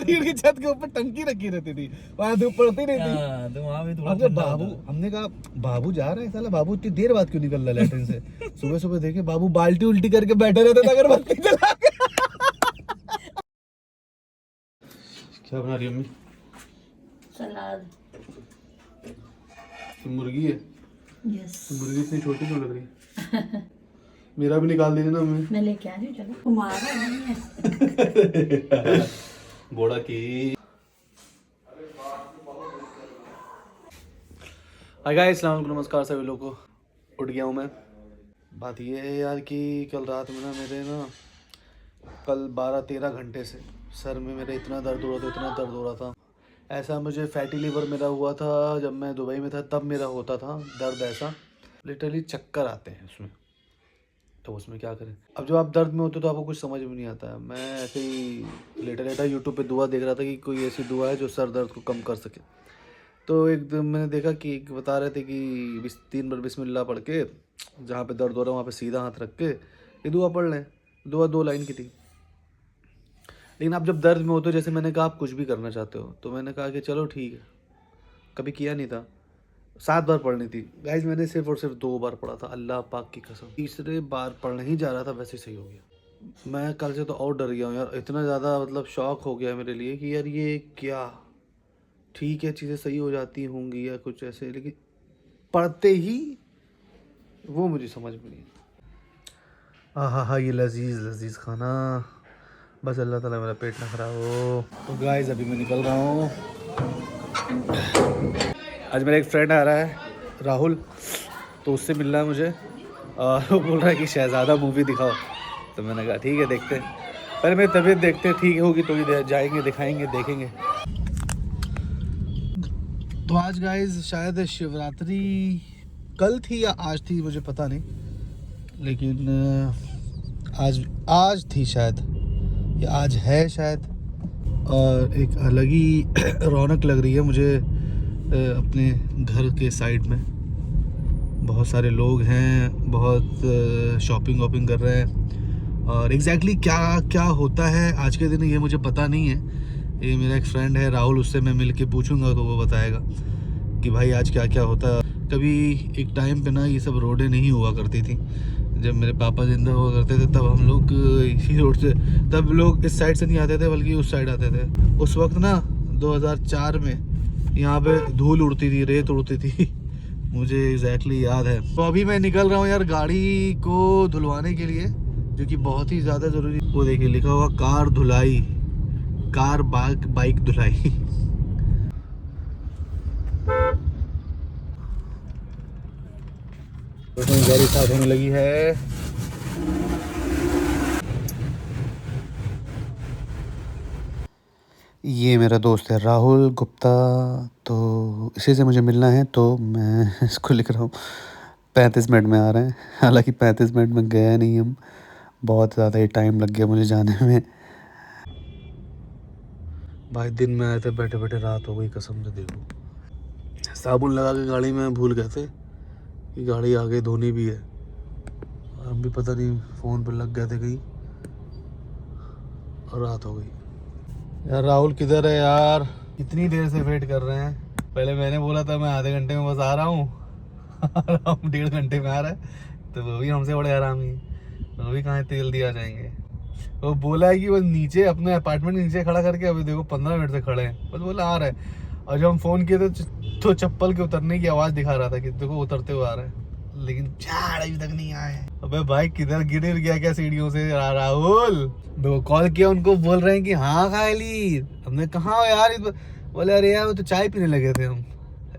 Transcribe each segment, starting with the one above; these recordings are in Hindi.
टीन की छत के ऊपर टंकी रखी रहती थी, वहाँ धूप पड़ती नहीं थी। तो वहाँ भी थोड़ा हमने बाबू हमने कहा बाबू जा रहे हैं, साला बाबू इतनी देर बाद क्यों निकल रहा है लैट्रिन से। सुबह सुबह देखे बाबू बाल्टी उल्टी करके बैठे रहते थे अगरबत्ती जला के। क्या बना रही है अम्मी? सलाद। मुर्गी है? यस। मुर्गी इतनी छोटी क्यों लग रही है? मेरा भी निकाल दीजिए ना अम्मी। मैं लेके आ रही हूँ, चलो। तुम्हारा नहीं है। बोड़ा की। हाय गाइस, अस्सलाम वालेकुम, नमस्कार सभी लोगों को। उठ गया हूँ मैं। बात ये है यार कि कल रात में ना मेरे ना कल 12-13 घंटे से सर में मेरे इतना दर्द हो रहा था। ऐसा मुझे फैटी लीवर मेरा हुआ था जब मैं दुबई में था, तब मेरा होता था दर्द ऐसा, लिटरली चक्कर आते हैं उसमें। तो उसमें क्या करें, अब जब आप दर्द में होते तो आपको कुछ समझ में नहीं आता है। मैं ऐसे ही लेटा यूट्यूब पे दुआ देख रहा था कि कोई ऐसी दुआ है जो सर दर्द को कम कर सके। तो एकदम मैंने देखा कि बता रहे थे कि 3 बार बिस्मिल्लाह पढ़ के जहाँ पे दर्द हो रहा है वहाँ पे सीधा हाथ रख के ये दुआ पढ़ लें। दुआ 2 लाइन की थी। लेकिन आप जब दर्द में होते हो, जैसे मैंने कहा आप कुछ भी करना चाहते हो, तो मैंने कहा कि चलो ठीक है, कभी किया नहीं था, 7 बार पढ़नी थी। गाइज मैंने सिर्फ और सिर्फ 2 बार पढ़ा था, अल्लाह पाक की कसम। तीसरे बार पढ़ने ही जा रहा था वैसे सही हो गया। मैं कल से तो और डर गया हूँ यार, इतना ज़्यादा मतलब शौक हो गया मेरे लिए कि यार ये क्या, ठीक है चीज़ें सही हो जाती होंगी या कुछ ऐसे, लेकिन पढ़ते ही वो मुझे समझ में नहीं। हाँ ये लजीज खाना, बस अल्लाह ताला मेरा पेट ना खराब हो। तो गाइस अभी मैं निकल रहा हूँ। आज मेरा एक फ्रेंड आ रहा है राहुल, तो उससे मिलना है मुझे, और वो बोल रहा है कि शहज़ादा मूवी दिखाओ। तो मैंने कहा ठीक है देखते हैं, पहले मेरी तबीयत देखते हैं, ठीक होगी तो ही जाएंगे, दिखाएंगे, देखेंगे। तो आज गाइस शायद शिवरात्रि कल थी या आज थी मुझे पता नहीं, लेकिन आज थी शायद या आज है शायद। और एक अलग ही रौनक लग रही है मुझे अपने घर के साइड में। बहुत सारे लोग हैं, बहुत शॉपिंग वॉपिंग कर रहे हैं, और एग्जैक्टली क्या होता है आज के दिन ये मुझे पता नहीं है। ये मेरा एक फ्रेंड है राहुल, उससे मैं मिल के पूछूँगा तो वो बताएगा कि भाई आज क्या होता है। कभी एक टाइम पे ना ये सब रोडें नहीं हुआ करती थी, जब मेरे पापा जिंदा हुआ करते थे तब हम लोग इसी रोड से, तब लोग इस साइड से नहीं आते थे बल्कि उस साइड आते थे। उस वक्त ना 2004 में यहाँ पे धूल उड़ती थी, रेत उड़ती थी मुझे एग्जैक्टली याद है। तो अभी मैं निकल रहा हूँ यार गाड़ी को धुलवाने के लिए, जो कि बहुत ही ज़्यादा ज़रूरी। वो देखिए लिखा हुआ कार धुलाई, कार बाइक धुलाई। गाड़ी साफ होने लगी है। ये मेरा दोस्त है राहुल गुप्ता, तो इसी से मुझे मिलना है, तो मैं इसको लिख रहा हूँ 35 मिनट में आ रहे हैं। हालांकि 35 मिनट में गया नहीं, हम बहुत ज़्यादा ही टाइम लग गया मुझे जाने में। भाई दिन में आए थे, बैठे बैठे रात हो गई कसम से। देखो साबुन लगा के गाड़ी में भूल गए थे कि गाड़ी आगे धोनी भी है, हम भी पता नहीं फ़ोन पर लग गए थे कहीं, और रात हो गई। यार राहुल किधर है यार, इतनी देर से वेट कर रहे हैं। पहले मैंने बोला था मैं आधे घंटे में बस आ रहा हूँ और हम 1.5 घंटे में आ रहे हैं, तो वो भी हमसे बड़े आराम ही, वो भी कहाँ इतनी जल्दी आ जाएंगे। वो बोला है कि वो नीचे अपने अपार्टमेंट के नीचे खड़ा करके, अभी देखो 15 मिनट से खड़े हैं, बस बोला आ रहे हैं। और जब हम फ़ोन किए तो चप्पल के उतरने की आवाज़ दिखा रहा था कि देखो उतरते हुए आ रहे हैं, लेकिन झाड़ अभी तक नहीं आए। अबे भाई किधर गिर गया क्या सीढ़ियों से राहुल? दो कॉल किया उनको, बोल रहे हैं कि हाँ खाली। हमने कहा हो यार, बोले अरे यार वो तो चाय पीने लगे थे हम।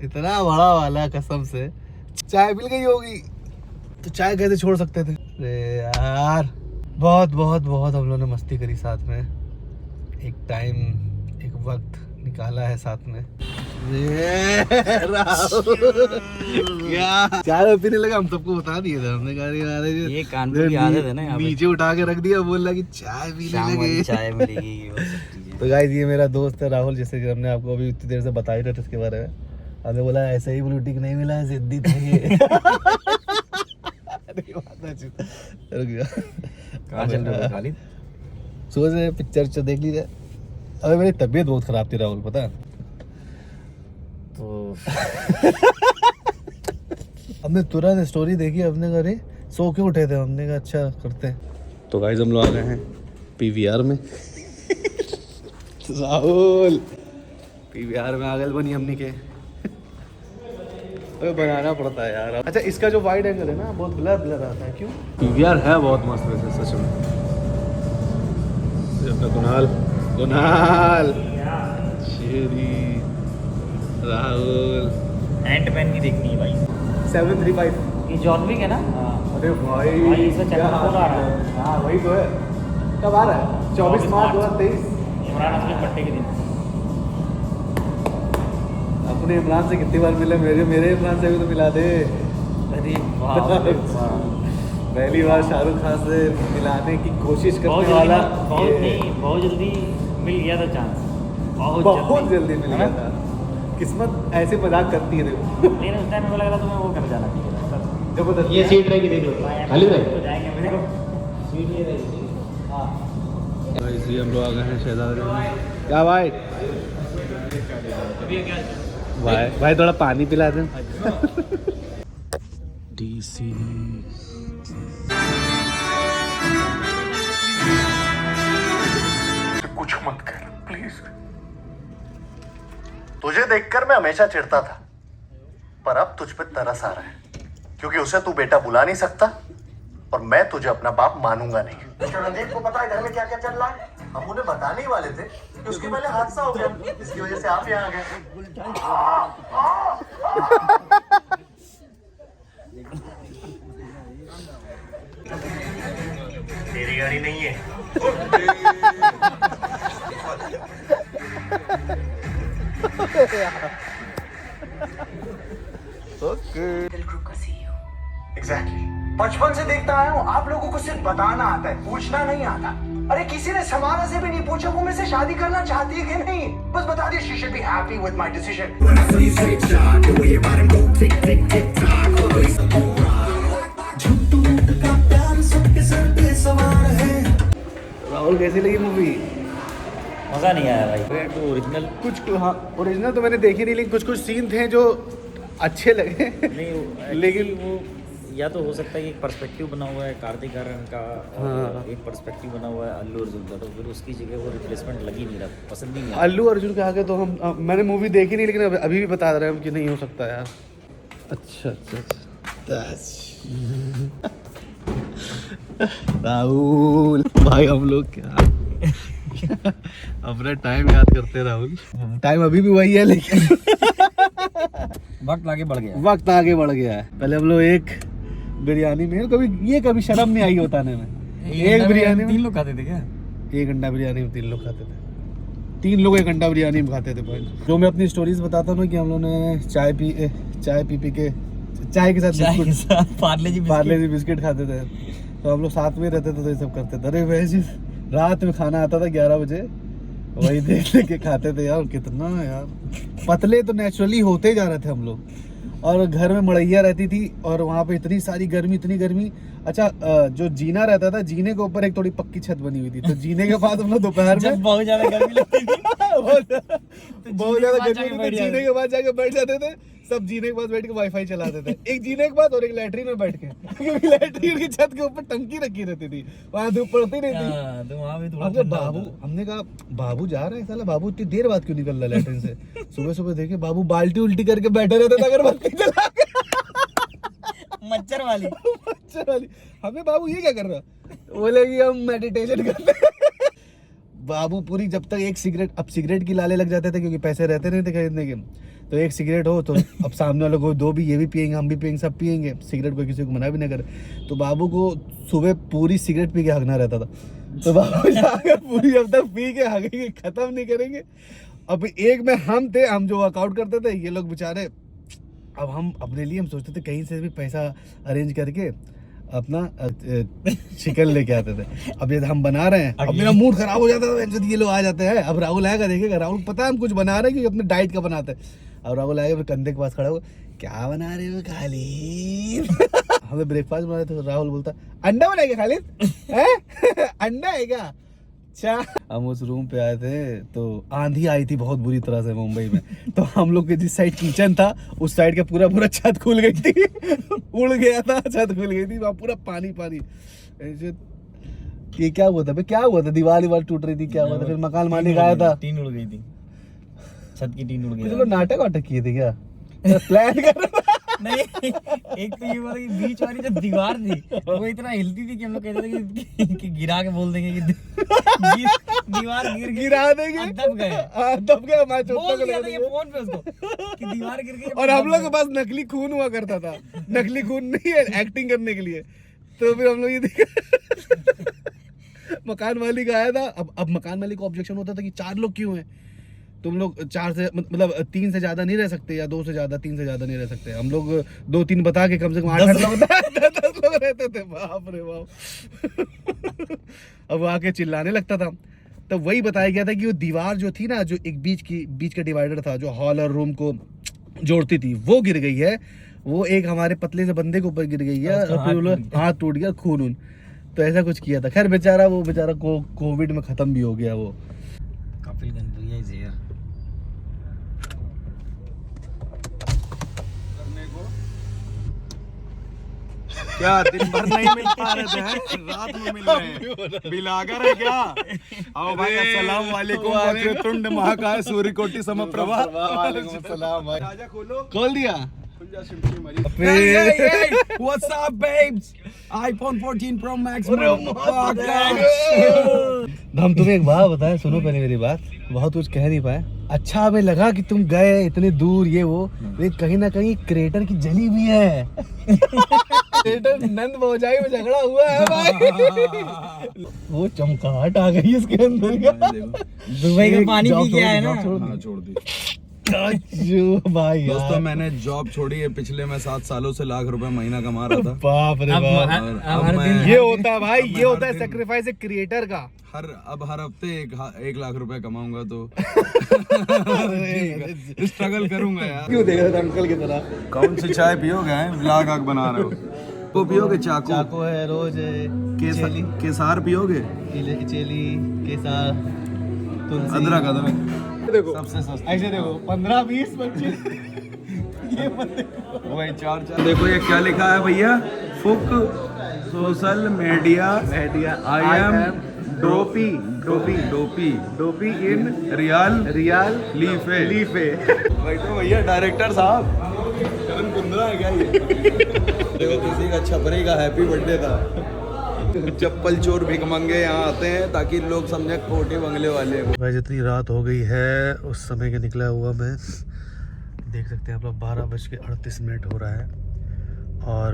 इतना बड़ा वाला कसम से चाय मिल गई होगी तो चाय कैसे छोड़ सकते थे। अरे यार बहुत बहुत बहुत हम लोगों ने मस्ती करी साथ में, एक टाइम एक वक्त निकाला है साथ में। क्या चाय पीने लगा, हम सबको बता दिए थे, हमने कहा ये कानपुर की आदत है ना, यहाँ नीचे उठा के रख दिया, बोल रहा कि चाय पीने लगे, चाय मिलेगी वो सब चीजें। तो गाइस ये मेरा दोस्त है राहुल, जैसे कि हमने आपको अभी इतनी देर से बता ही रहे थे इसके बारे में। हमने बोला ऐसे ही ब्लू टिक नहीं मिला है, जिद्दी था ये। कहाँ चल रहे हो खालिद? सुबह से पिक्चर देख लीजिए, अरे मेरी तबीयत बहुत खराब थी राहुल, पता है। तो हमने तुरंत स्टोरी देखी, अपने घरे सो के उठे थे, हमने कहा अच्छा करते हैं। तो गाइस हम लोग आ गए हैं पीवीआर में। राहुल पीवीआर में आ गए बनी हमने के। अरे बनाना पड़ता है यार। अच्छा इसका जो वाइड एंगल है ना बहुत ब्लर ब्लर आता है, क्यों? पीवीआर है बहुत मस्त वैसे सच में। कुणाल कुणाल शेरी राहुल एंटमैन की देखनी है भाई। 735। ये जॉन विक है ना? अरे भाई इसका चैनल क्या खोल आ रहा है। हाँ वही तो है। कब आ रहा है? 24 मार्च 2023। इमरान हाशमी बर्थडे के दिन। अपने इमरान से कितनी बार मिले, मेरे इमरान से भी तो मिला दे। अरे वाह पहली बार शाहरुख खान से मिलाने की कोशिश करने वाला बहुत जल्दी मिल गया था चांस। बहुत जल्दी मिल गया था। किस्मत ऐसे मजाक करती है देखो। लेकिन उस टाइम मेरे को लग रहा था मैं वो कर जाना चाहिए। जबरदस्त। ये सीट रहेगी, देख लो खाली तो रहेगी। जाएंगे मेरे को। सीट ये रहेगी। हाँ इसलिए हम लोग आ गए हैं शहजादे में। क्या भाई? भाई थोड़ा पानी पिला दें। डीसी कुछ मत कर प्लीज। तुझे देखकर मैं हमेशा चिढ़ता था, पर अब तुझ पे तरस आ रहा है, क्योंकि उसे तू बेटा बुला नहीं सकता और मैं तुझे अपना बाप मानूंगा नहीं। रणदीप को पता है घर में क्या क्या चल रहा है? हम उन्हें बताने ही वाले थे कि उसके पहले हादसा हो गया, इसकी वजह से आप यहाँ आ गए। तेरी गाड़ी नहीं है। एग्जैक्टली। बचपन से देखता आया हूँ, आप लोगों को सिर्फ बताना आता है, पूछना नहीं आता। अरे किसी ने समारा से भी नहीं पूछा वो मेरे से शादी करना चाहती है कि नहीं, बस बता दिया she should be happy with my decision। Rahul कैसी लगी मूवी? मज़ा नहीं आया भाई। तो ओरिजिनल कुछ हाँ ओरिजिनल तो मैंने देखी नहीं, लेकिन कुछ कुछ सीन थे जो अच्छे लगे। नहीं लेकिन वो या तो हो सकता है कि एक पर्सपेक्टिव बना हुआ है कार्तिक आर्यन का, हाँ। एक पर्सपेक्टिव बना हुआ है अल्लू अर्जुन का, तो फिर उसकी जगह वो रिप्लेसमेंट लगी नहीं रहा, पसंद ही नहीं आया। अल्लू अर्जुन के आगे तो हम मैंने मूवी देखी नहीं, लेकिन अभी भी बता रहे हैं हम कि नहीं हो सकता यार। अच्छा अच्छा राहुल भाई हम लोग क्या अपना टाइम याद करते राहुल। टाइम अभी भी वही है, लेकिन वक्त आगे बढ़ गया। वक्त आगे बढ़ गया है। पहले हम लोग एक बिरयानी में कभी शर्म नहीं आई बताने में। एक बिरयानी में 3 लोग खाते थे क्या? 1 अंडा बिरयानी में 3 लोग खाते थे। 3 लोग 1 अंडा बिरयानी में खाते थे भाई। जो मैं अपनी स्टोरीज बताता हूँ ना कि हम लोग ने चाय पी के चाय के साथ पार्ले जी बिस्किट खाते थे। तो हम लोग साथ में रहते थे तो ये सब करते थे। अरे वैसे रात में खाना आता था 11 बजे, वही देख के खाते थे यार। कितना यार पतले तो नेचुरली होते जा रहे थे हम लोग। और घर में मड़ैया रहती थी और वहाँ पे इतनी गर्मी। अच्छा जो जीना रहता था, जीने के ऊपर एक थोड़ी पक्की छत बनी हुई थी, तो जीने के बाद हम लोग दोपहर में बहुत ज्यादा गर्मी लगती थी बहुत ज्यादा गर्मी थी, जीने के बाद जाके बैठ जाते थे। सब जीने के पास बैठ के वाईफाई चलाते थे, एक जीने के बाद और एक लैट्रिन में बैठ के, क्योंकि लैट्रिन की छत के ऊपर टंकी रखी रहती थी, वहाँ धूप पड़ती नहीं थी। तो वहाँ भी थोड़ा हमने कहा बाबू जा रहे हैं, साला बाबू इतनी देर बाद क्यों निकल रहा है लैट्रिन से? सुबह देखे बाबू बाल्टी उल्टी करके बैठे रहते थे अगरबत्ती जला के। मच्छर वाली हमें बाबू ये क्या कर रहा? बोले कि हम मेडिटेशन करते हैं। बाबू पूरी जब तक एक सिगरेट, अब सिगरेट की लाले लग जाते थे क्योंकि पैसे रहते नहीं थे खरीदने के, तो एक सिगरेट हो तो अब सामने वालों को 2 भी, ये भी पियेंगे हम भी पियेंगे, सब पियेंगे सिगरेट, कोई किसी को मना भी नहीं करे। तो बाबू को सुबह पूरी सिगरेट पी के हगना रहता था। तो बाबू जाकर पूरी अब तक पी के हगेंगे, खत्म नहीं करेंगे। अब एक में हम थे, हम जो वर्कआउट करते थे, ये लोग बेचारे, अब हम अपने लिए हम सोचते थे कहीं से भी पैसा अरेंज करके अपना चिकन लेके आते थे। अब ये हम बना रहे हैं, अब मेरा मूड खराब हो जाता है, ये लोग आ जाते हैं। अब राहुल आएगा, देखेगा, राहुल पता है हम कुछ बना रहे हैं क्योंकि अपने डाइट का बनाते हैं। अब राहुल आएगा, कंधे के पास खड़ा हो, क्या बना रहे हो खालिद? हमें ब्रेकफास्ट बना रहे थे, राहुल बोलता अंडा बनाएगा खालिद? अंडा है क्या? हम उस रूम पे आए थे तो आंधी आई थी बहुत बुरी तरह से मुंबई में। तो हम लोग के जिस साइड किचन था उस साइड का पूरा पूरा छत खुल गई थी। उड़ गया था, छत खुल गई थी, वहाँ पूरा पानी पानी। ऐसे ये क्या हुआ था बे, क्या हुआ था? दीवार टूट रही थी, क्या हुआ था? फिर मकान मालिक आया था, टीन उड़ गई थी, छत की टीन उड़ गई। कुछ लोग नाटक वाटक किए थे क्या? प्लान कर रहा था। नहीं, एक तो ये हुआ था कि बीच वाली जो दीवार थी वो इतना हिलती थी कि हम लोग कहते थे कि गिरा के बोल देंगे कि दीवार गिरा देंगे, दब गए। दब गया। मैं बोल दिया था ये फोन पे उसको कि दीवार गिर गई। और हम लोग के पास नकली खून हुआ करता था। नकली खून नहीं है, एक्टिंग करने के लिए। तो फिर हम लोग ये देखा, मकान मालिक आया था। अब मकान मालिक को ऑब्जेक्शन होता था कि 4 लोग क्यों हैं, तुम लोग 4 से मतलब 3 से ज्यादा नहीं रह सकते, या 2 से ज्यादा 3 से ज्यादा नहीं रह सकते। हम लोग 2-3 बता के कम से कम 8 लोग 10 लोग रहते थे। बाप रे बाप। अब वो आके चिल्लाने लगता था। तो वही बताया गया था कि वो दीवार जो थी ना, जो एक बीच का डिवाइडर था जो हॉल और रूम को जोड़ती थी, वो गिर गई है। वो एक हमारे पतले से बंदे के ऊपर गिर गई है, और फिर हाथ टूट गया, खून। तो ऐसा कुछ किया था। खैर बेचारा को कोविड में खत्म भी हो गया वो। Kapil Ganpuriya is here. क्या दिन भर नहीं मिल पा रहे थे, रात में मिल रहे हैं। बिलागर है क्या? आओ भाई, अस्सलाम वालेकुम। वक्रतुंड महाकाय सूर्यकोटि समप्रभा। वालेकुम सलाम भाई। राजा खोलो, खोल दिया। What's up babes? iPhone 14 Pro Max। हम तुम्हें एक बात बताएं, सुनो पहले मेरी बात। बहुत कुछ कह नहीं पाए। अच्छा हमें लगा कि तुम गए इतने दूर, ये वो, लेकिन कहीं ना कहीं क्रिएटर की जली भी है। क्रिएटर नंद भौजाई में झगड़ा हुआ है भाई। वो चमकाहट आ गई इसके अंदर। दुबई का पानी पी के आया ना। छोड़ दी जो भाई यार। दोस्तों, मैंने जॉब छोड़ी है। पिछले मैं 7 सालों से लाख रुपए महीना कमा रहा था। बाप रे बाप। अब मैं ये होता है भाई, ये होता है सेक्रीफाइस एक क्रिएटर का। हर हफ्ते 1 लाख रुपए कमाऊंगा तो स्ट्रगल करूंगा यार। क्यों देख रहे थे अंकल की तरह? कौन सी चाय पियोगे? व्लॉग आग बना रहे हो? वो पियोगे? चाकू है, रोज है, केसार पियोगे? चेली, केसार, तुलसी, अदरक। देखो सबसे सस्ता। ऐसे देखो 15, 20, 25। ये वही 4। देखो ये क्या लिखा है भैया? Fuck social media I am dopey in real life. भाई तो भैया डायरेक्टर साहब करण कुंद्रा है क्या ये? देखो किसी का छपरी का हैप्पी बर्थडे था। चप्पल चोर भिखमंगे यहाँ आते हैं ताकि लोग समझे कोटे बंगले वाले हैं। भाई जितनी रात हो गई है उस समय के निकला हुआ मैं, देख सकते हैं आप लोग, 12:38 हो रहा है। और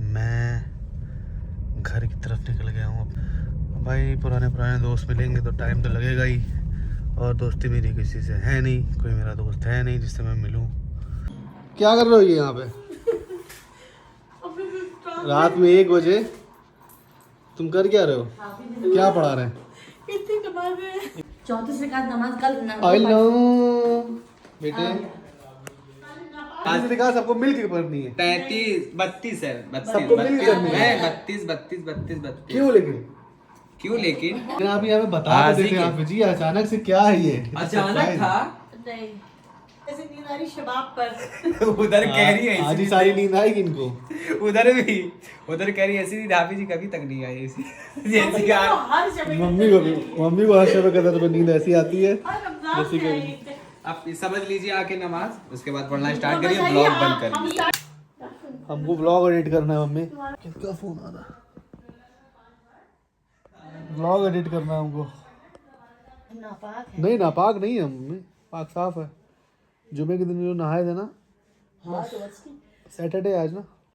मैं घर की तरफ निकल गया हूँ। भाई पुराने दोस्त मिलेंगे तो टाइम तो लगेगा ही, और दोस्ती मेरी किसी से है नहीं, कोई मेरा दोस्त है नहीं जिससे मैं मिलूँ। क्या कर रहे हो ये यहाँ पे रात में 1 बजे? तुम कर क्या रहे हो? क्या पढ़ा रहे हैं? चौथी रकात नमाज कल आई नो बेटे। आज रकात सबको मिल के पढ़नी है। 32 है। सबको मिल के करनी है। 32। क्यों लेकिन आप यहाँ पे बता तो देते आप जी, अचानक से क्या है ये? अचानक था। नहीं, ऐसे नींद आ रही शबाब पर। उधर कह रही है आज ही सारी नींद आएगी इनको। उधर कह रही ऐसी ढाबी जी कभी तक नहीं आई ऐसी जैसी यार। हर जगह मम्मी को हर शब कदर पे नींद ऐसी आती है जैसे कि। आप समझ लीजिए आके नमाज, उसके बाद पढ़ना स्टार्ट करिए, ब्लॉग बंद करिए। हमको ब्लॉग एडिट करना है मम्मी। किसका फोन आ रहा? ब्लॉग एडिट करना है हमको। नापाक है। नहीं नापाक नहीं है मम्मी, पाक साफ है। जुमे के दिन जो नहाए थे ना, सैटरडे आज ना।